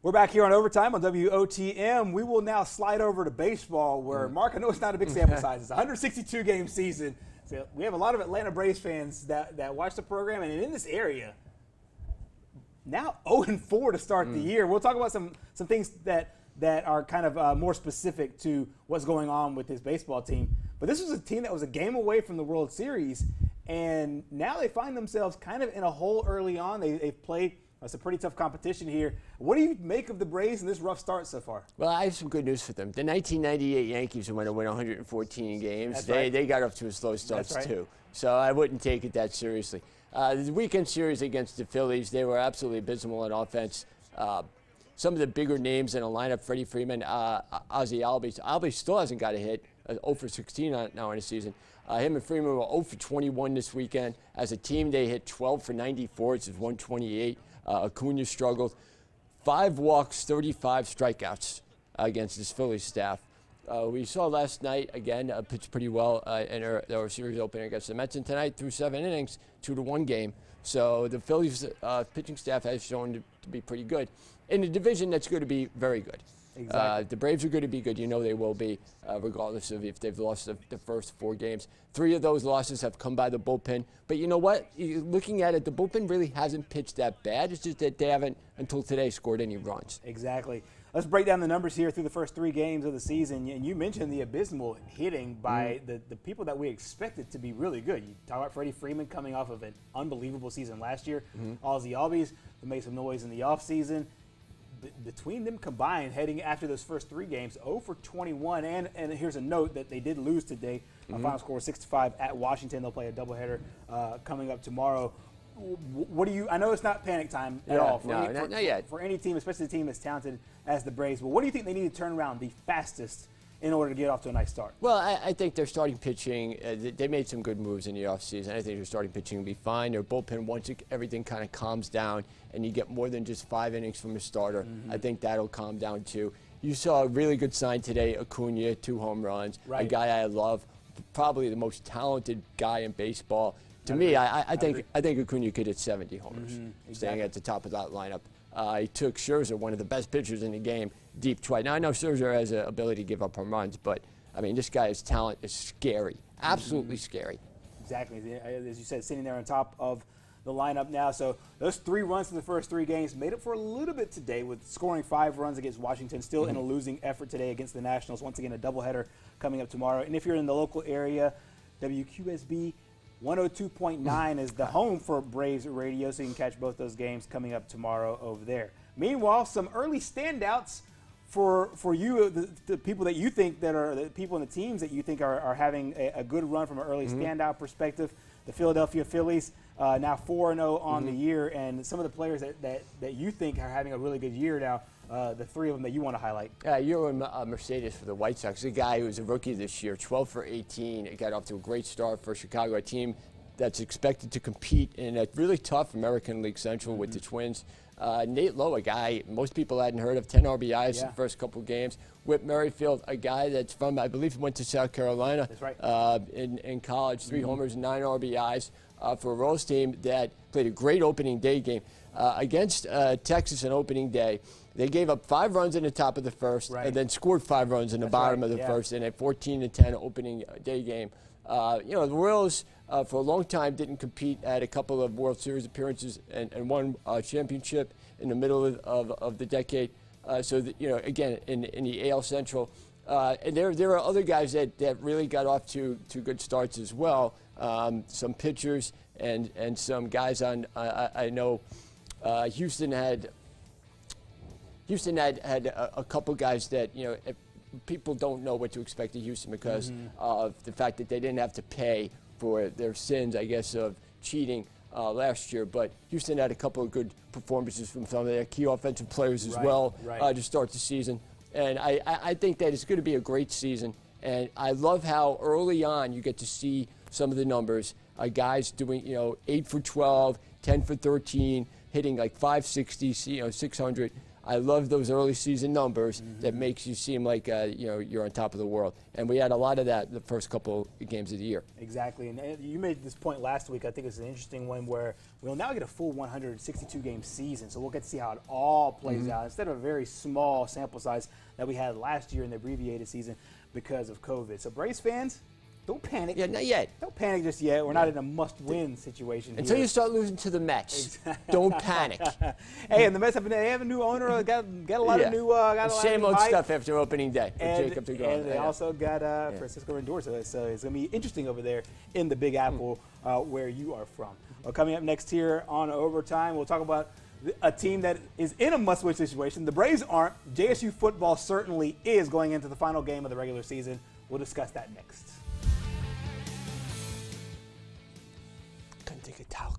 We're back here on Overtime on WOTM. We will now slide over to baseball where, Mark, I know it's not a big sample size. It's a 162-game season. So we have a lot of Atlanta Braves fans that watch the program, and in this area, now 0-4 to start the year. We'll talk about some things that are kind of more specific to what's going on with this baseball team. But this was a team that was a game away from the World Series, and now they find themselves kind of in a hole early on. They've played some pretty tough competition here. What do you make of the Braves in this rough start so far? Well, I have some good news for them. The 1998 Yankees went to win 114 games. They got off to a slow start too. So I wouldn't take it that seriously. The weekend series against the Phillies, they were absolutely abysmal on offense. Some of the bigger names in the lineup, Freddie Freeman, Ozzie Albies. Albies still hasn't got a hit, 0 for 16 now in the season. Him and Freeman were 0 for 21 this weekend. As a team, they hit 12 for 94, which is 128. Acuna struggled. 5 walks, 35 strikeouts against this Phillies staff. We saw last night, again, pitched pretty well in our series opener against the Mets, and tonight through 7 innings, 2-1 game. So the Phillies pitching staff has shown to be pretty good. In the division, that's going to be very good. Exactly. The Braves are going to be good. You know they will be, regardless of if they've lost the first 4 games. 3 of those losses have come by the bullpen. But you know what? Looking at it, the bullpen really hasn't pitched that bad. It's just that they haven't, until today, scored any runs. Exactly. Let's break down the numbers here through the first 3 games of the season. And you mentioned the abysmal hitting by the people that we expected to be really good. You talk about Freddie Freeman coming off of an unbelievable season last year. Ozzie Albies, who made some noise in the offseason. Between them combined, heading after those first 3 games, 0 for 21. And here's a note that they did lose today. Final score 6-5 at Washington. They'll play a doubleheader coming up tomorrow. What do you? I know it's not panic time at all not yet. For any team, especially a team as talented as the Braves. But what do you think they need to turn around the fastest in order to get off to a nice start? Well, I think their starting pitching, they made some good moves in the offseason. I think their starting pitching will be fine. Their bullpen, once everything kind of calms down and you get more than just 5 innings from a starter, I think that'll calm down too. You saw a really good sign today, Acuna, 2 home runs, a guy I love, probably the most talented guy in baseball. To me, I think Acuna could hit 70 homers, staying at the top of that lineup. He took Scherzer, one of the best pitchers in the game, deep twice. Now, I know Scherzer has the ability to give up home runs, but, I mean, this guy's talent is scary, absolutely scary. Exactly. As you said, sitting there on top of the lineup now. So those 3 runs in the first 3 games made up for a little bit today with scoring 5 runs against Washington, still in a losing effort today against the Nationals. Once again, a doubleheader coming up tomorrow. And if you're in the local area, WQSB 102.9 is the home for Braves Radio, so you can catch both those games coming up tomorrow over there. Meanwhile, some early standouts for you, the people that you think that are the people in the teams that you think are having a good run from an early standout perspective. The Philadelphia Phillies now 4-0 on the year, and some of the players that you think are having a really good year now. The 3 of them that you want to highlight. You're Mercedes for the White Sox, a guy who was a rookie this year, 12 for 18. Got off to a great start for Chicago, a team that's expected to compete in a really tough American League Central with the Twins. Nate Lowe, a guy most people hadn't heard of, 10 RBIs in the first couple games. Whit Merrifield, a guy that's from, I believe, went to South Carolina. That's right. In college, 3 homers and 9 RBIs for a Royals team that played a great opening day game. Against Texas on opening day, they gave up 5 runs in the top of the first and then scored 5 runs in the bottom of the first in a 14-10 opening day game. The Royals, for a long time, didn't compete, had a couple of World Series appearances and won a championship in the middle of the decade. Again, in the AL Central. And there are other guys that really got off to good starts as well. Some pitchers and some guys on, I know Houston had a couple guys that, people don't know what to expect of Houston because of the fact that they didn't have to pay for their sins, I guess, of cheating last year. But Houston had a couple of good performances from some of their key offensive players as well to start the season. And I think that it's going to be a great season. And I love how early on you get to see some of the numbers. Guys doing, 8 for 12, 10 for 13, hitting like 560, 600. I love those early season numbers that makes you seem like you're on top of the world. And we had a lot of that the first couple of games of the year. Exactly. And you made this point last week. I think it's an interesting one where we'll now get a full 162-game season. So we'll get to see how it all plays out instead of a very small sample size that we had last year in the abbreviated season because of COVID. So Braves fans, don't panic. Yeah, not yet. Don't panic just yet. We're not in a must-win situation Until here. you start losing to the Mets. Don't panic. Hey, and the Mets they have a new owner. Got a lot of new. Got a lot same of old hype. stuff after opening day. And, Jacob and they also got Francisco Lindor. So it's going to be interesting over there in the Big Apple where you are from. Well, coming up next here on Overtime, we'll talk about a team that is in a must-win situation. The Braves aren't. JSU football certainly is going into the final game of the regular season. We'll discuss that next. Couldn't take a towel,